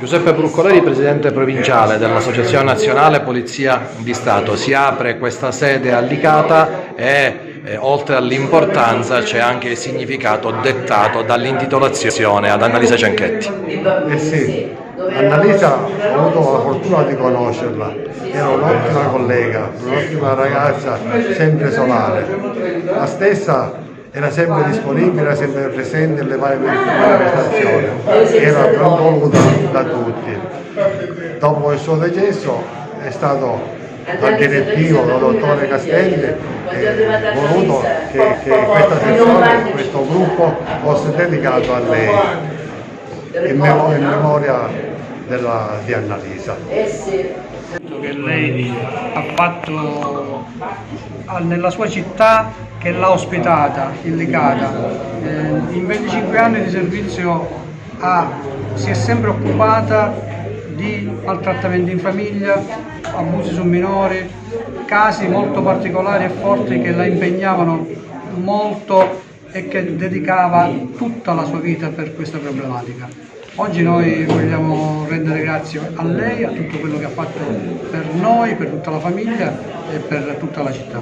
Giuseppe Bruccoleri, presidente provinciale dell'Associazione Nazionale Polizia di Stato. Si apre questa sede a Licata e oltre all'importanza c'è anche il significato dettato dall'intitolazione ad Annalisa Cianchetti. Eh sì, Annalisa ho avuto la fortuna di conoscerla, era un'ottima collega, un'ottima ragazza, sempre solare. La stessa era sempre disponibile, era sempre presente nelle varie manifestazioni, era ben voluta da tutti. Dopo il suo decesso è stato dal direttivo, dal dottore Castelli, voluto che questa sezione, questo gruppo fosse dedicato a lei, in memoria di Annalisa. Che lei ha fatto nella sua città, che l'ha ospitata in Licata. In 25 anni di servizio si è sempre occupata di maltrattamenti in famiglia, abusi su minori, casi molto particolari e forti che la impegnavano molto e che dedicava tutta la sua vita per questa problematica. Oggi noi vogliamo rendere grazie a lei, a tutto quello che ha fatto per noi, per tutta la famiglia e per tutta la città.